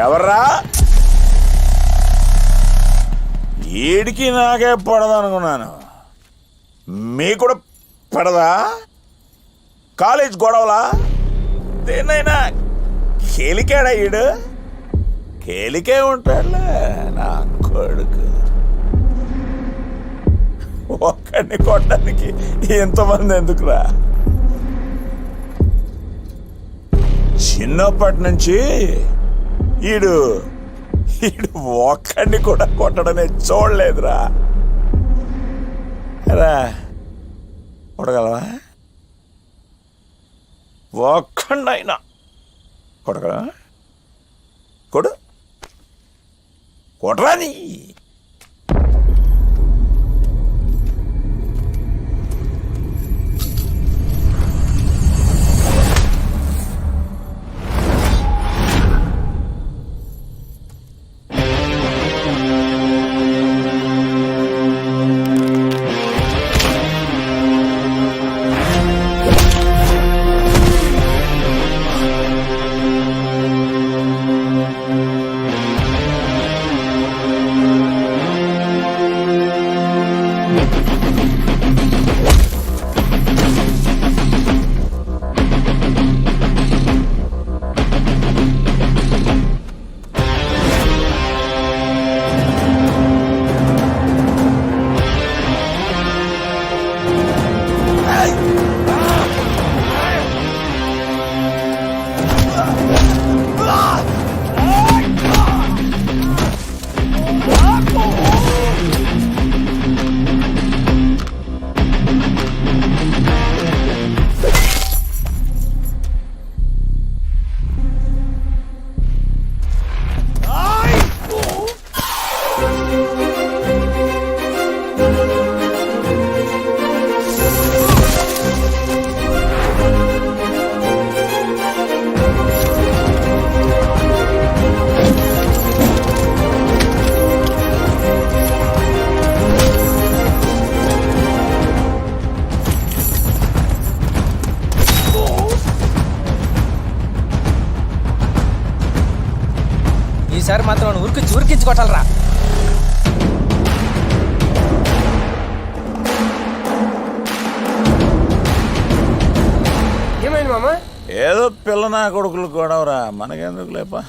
ఎవర్రా? ఈడికి నాకే పడదనుకున్నాను, మీకు కూడా పడదా? కాలేజ్ గొడవలా? దేన్నైనా కేలికాడా ఈడు? కేలికే ఉంటాడులే నా కొడుకు. ఒక్కడిని కొట్టడానికి ఎంతమంది ఎందుకురా? చిన్నప్పటి నుంచి ఈడు ఒక్కడిని కూడా కొట్టడమే చూడలేదురా. రా కొట్టగలవా? ఒక్కడైనా కొట్టగలవా? కొడు కొట్టరాని. ఈసారి మాత్రం ఉరికించి కొట్టాలరా. ఏమైంది మామ? ఏదో పిల్ల నా కొడుకులు గొడవరా, మనకెందుకు లేపా.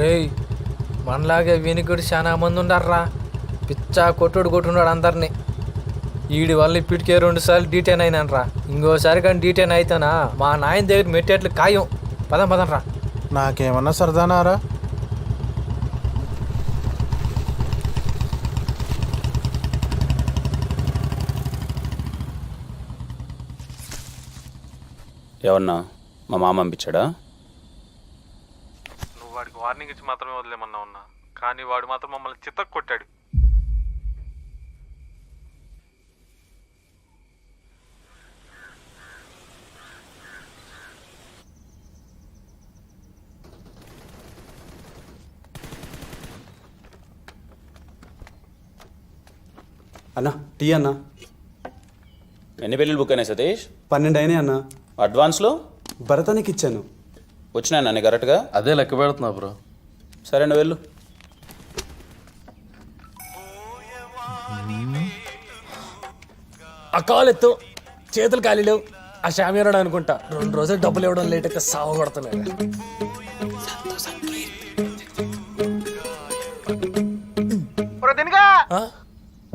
రేయ్, మనలాగే వినికుడు చాలా మంది ఉండారా. పిచ్చా కొట్టున్నాడు అందరినీ. వీడి వల్ల ఇప్పటికే 2 సార్లు డీటెయిన్ అయినానరా. ఇంకోసారి కానీ డీటెయిన్ అయితేనా మా నాయన దగ్గర మెట్టేట్లు ఖాయం. పదంరా. నాకేమన్నా సరదానారా? ఎవరన్నా మా మామ పంపించాడా? నువ్వు వాడికి వార్నింగ్ ఇచ్చి మాత్రమే వదిలేమన్నా ఉన్నా, కానీ వాడు మాత్రం మమ్మల్ని చితక్ కొట్టాడు. అన్నా టీ అన్నా. ఎన్ని పెళ్ళిళ్ళు బుక్ అయినాయి సతీష్? 12 అయినాయి అన్నా. అడ్వాన్స్లో భరతానికి ఇచ్చాను. వచ్చినాయి అన్న కరెక్ట్గా? అదే లెక్క పెడుతున్నా బ్రో. సరే నువ్వు వెళ్ళు. ఆ కాలు ఎత్తు, చేతులు ఖాళీ లేవు. ఆ షామీరాడు అనుకుంటా 2 రోజులు డబ్బులు ఇవ్వడం లేట్ అయితే సాగు కొడుతున్నాడు.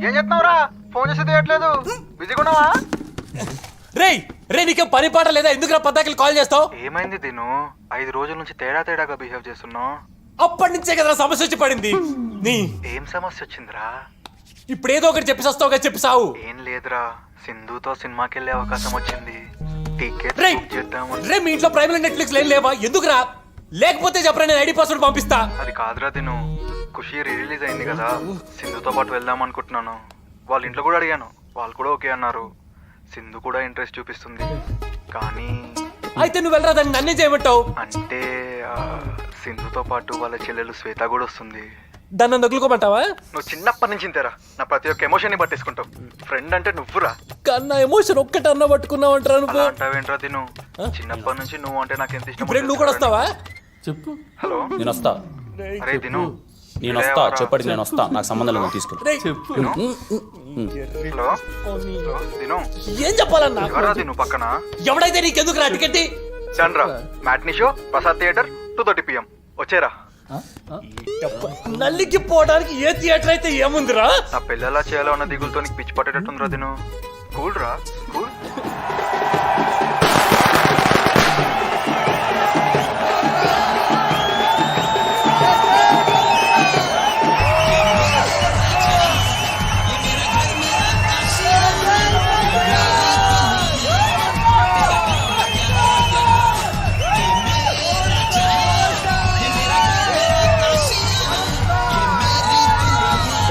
ఏం చెప్తున్నావురా? ఫోన్ చేసి తీయట్లేదు, బిజీగా ఉన్నావా? రేయ్ రే నీకేం పని పాట లేదా? ఎందుకు పద్దాకి కాల్ చేస్తావు? ఏమైంది దిను? 5 రోజుల నుంచి తేడాగా బిహేవ్ చేస్తున్నావు. అప్పటి నుంచే కదా సమస్య వచ్చి పడింది. నీ ఏం సమస్య వచ్చిందిరా? ఇప్పుడు ఏదో ఒకటి చెప్పి వస్తావుగా, చెప్పి సావు. ఏం లేదురా, సింధుతో సినిమాకి వెళ్ళే అవకాశం వచ్చింది. టికెట్ రేయ్ బుక్ చేద్దామని. రే మీ ఇంట్లో ప్రైమ్ నెట్ఫ్లిక్స్ లేని లేవా? ఎందుకురా? లేకపోతే చెప్పరా, నేను ఐడి పాస్వర్డ్ పంపిస్తా. అది కాదురా దిను, ఖుషి రిలీజ్ అయింది కదా, సింధుతో పాటు వెళ్దాం అనుకుంటున్నాను. వాళ్ళ ఇంట్లో కూడా అడిగాను, వాళ్ళు కూడా ఓకే అన్నారు. సింధు కూడా ఇంట్రెస్ట్ చూపిస్తుంది. కానీ అయితే నువ్వు వెళ్ళరా, దాన్ని నన్నే చేయమంటావు? అంటే సింధుతో పాటు వాళ్ళ చెల్లెలు శ్వేత కూడా వస్తుంది. దాన్ని నన్ను వదులుకోమంటావా? నువ్వు చిన్నప్పటి నుంచి ఇంతేరా, నా ప్రతి ఒక్క ఎమోషన్ ని పట్టేసుకుంటావు. ఫ్రెండ్ అంటే నువ్వురా. కన్నా ఎమోషన్ ఒక్కటి అన్న పట్టుకున్నావు అంటారా నువ్వు? అలా అంటావేంట్రా తిను? చిన్నప్పటి నుంచి నువ్వు అంటే నాకు ఎంత ఇష్టం. ఇప్పుడు నువ్వు కూడా వస్తావా? చెప్పు. హలో, నేను వస్తా. అరే తిను, నేను వస్తా, చెప్పండి నేను వస్తా. నాకు సంబంధం లేదు, తీసుకెళ్ళి. రేయ్, తిను. హలో హలో, తిను. ఏం చెప్పాలన్నా? ఎవరా తిను పక్కన? ఎవడైతే నీకెందుకు రా టికెట్? డన్ రా, matinee show, Prasad theatre, 2:30 PM. వచ్చేరా. నల్లికి పోవడానికి ఏ థియేటర్ అయితే ఏముందిరా? నా పిల్లలా చేయాలో అన్న దిగులతో నీకు పిచ్చి పట్టేటట్టుందిరా తిను. కూల్ రా, కూల్.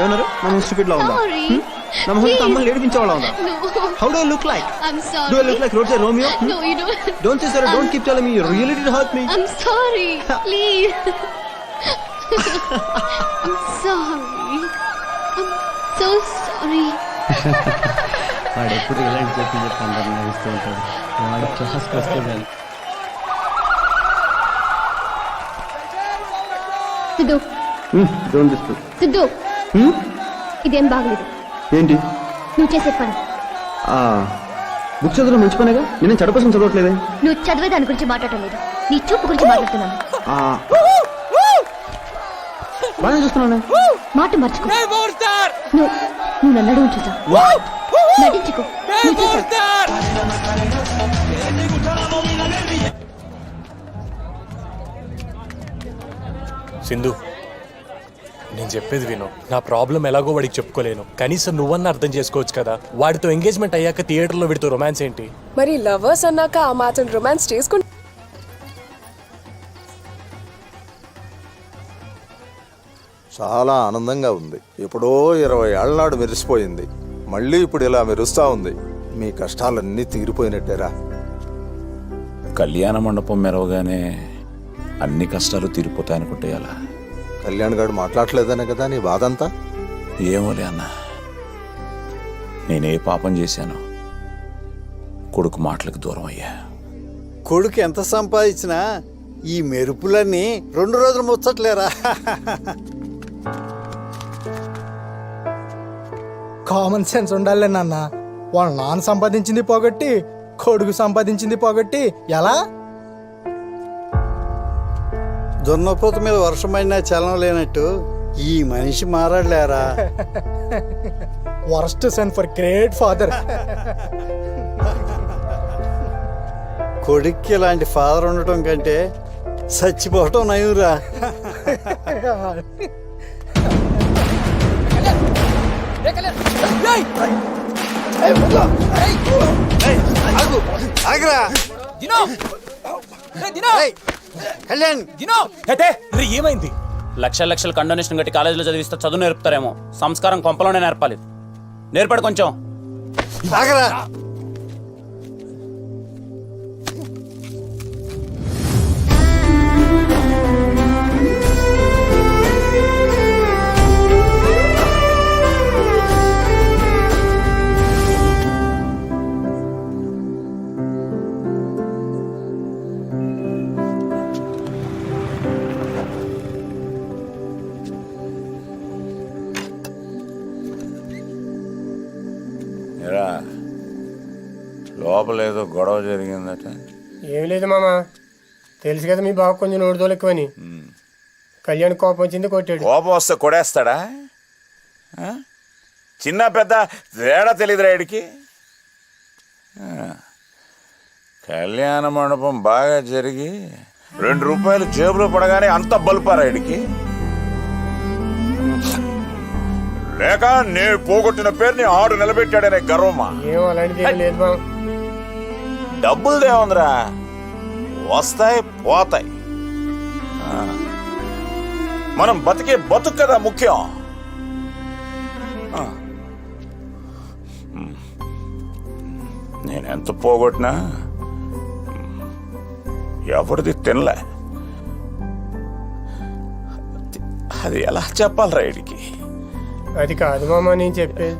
ఏమన్నారు? నన్ను స్టూపిడ్ లా ఉందా? నా మొహంతో అమ్మని ఏడిపించేవాళ్ళ ఉందా? How do I look like? I'm sorry. Do I look like Roger Romeo? No, you don't. Don't say sorry. Don't keep telling me. You really did hurt me. I'm sorry. Please. I'm sorry. I'm so sorry. వాడు ఎప్పుడు ఇలాంటి చెప్పి అందరు నవ్విస్తూ ఉంటాడు. వాడు క్లాస్కి వస్తే చాలు. Siddhu, Don't dispute. సిద్ధు, ఇదేం బాగలేదు. ఏంటి? నువ్వు చేసే పని. బుక్ చదవడం మంచి పనేగా. నేను చెడ కోసం చదవట్లేదే. నువ్వు చదివే దాని గురించి మాట్లాడటం లేదు, నీ చూపు గురించి మాట్లాడుతున్నాను. బాగా చూస్తున్నాను. మాట మర్చుకో. నువ్వు నన్ను అడుగు చూసావు. నటించుకో. నువ్వు చూసావు. సింధు, నేను చెప్పేది విను. నా ప్రాబ్లం ఎలాగో వాడికి చెప్పుకోలేను. కనీసం నువ్వన్నా అర్థం చేసుకోవచ్చు కదా. వాడితో ఎంగేజ్మెంట్ అయ్యాక థియేటర్లో వీడితో రొమాన్స్ ఏంటి? మరి లవర్స్ అన్నాక ఆ మాత్రం రొమాన్స్ చేసుకుంటే చాలా ఆనందంగా ఉంది. ఎప్పుడో 20 ఏళ్ల నాడు మెరిసిపోయింది, మళ్ళీ ఇప్పుడు ఇలా మెరుస్తా ఉంది. మీ కష్టాలన్నీ తీరిపోయినట్టేరా. కళ్యాణ మండపం మెరవగానే అన్ని కష్టాలు తీరిపోతాయనుకుంటే అలా. కళ్యాణ్ గారు మాట్లాడలేదనే కదా నీ బాధంతా? ఏమోలే అన్న, నేనే పాపం చేశాను. కొడుకు మాటలకు దూరం అయ్యా. కొడుకు ఎంత సంపాదించినా ఈ మెరుపులన్నీ 2 రోజులు ముచ్చట్లేరా. కామన్ సెన్స్ ఉండాలి నాన్న. వాళ్ళ నాన్న సంపాదించింది పోగొట్టి కొడుకు సంపాదించింది పోగొట్టి ఎలా? దున్నపోతు మీద వర్షమైనా చలనం లేనట్టు ఈ మనిషి మారాడులేరా. Worst son for great father. కొడుక్కి ఇలాంటి ఫాదర్ ఉండటం కంటే చచ్చిపోవటం నయురా. కళ్యాణ్, ఏమైంది? లక్షల కండోనేషన్ కట్టి కాలేజీలో చదివిస్తే చదువు నేర్పుతారేమో. సంస్కారం కొంపలోనే నేర్పాలి. నేర్పడు కొంచెం. ఆగరా. లోపల ఏదో గొడవ జరిగిందట. ఏం లేదు మామ, తెలుసు కదా మీ బాబు కొంచెం నోడుదోలు ఎక్కువని. కళ్యాణ్ కోపం వచ్చింది, కొట్టాడు. కోపం వస్తే కొడేస్తాడా? చిన్న పెద్ద తేడా తెలియదురా వీడికి. కళ్యాణ మండపం బాగా జరిగి 2 రూపాయలు జేబులో పడగానే అంత బల్పారాయుడికి లేక నేను పోగొట్టిన పేరుని ఆడు నిలబెట్టాడనే గర్వమా? డబ్బులు దేవందిరా, వస్తాయి పోతాయి. మనం బతికే బతుకు కదా ముఖ్యం. నేనెంత పోగొట్టినా ఎవరిది తినలే. అది ఎలా చెప్పాలి రైడ్కి? అది కాదు మామ నేను చెప్పేది.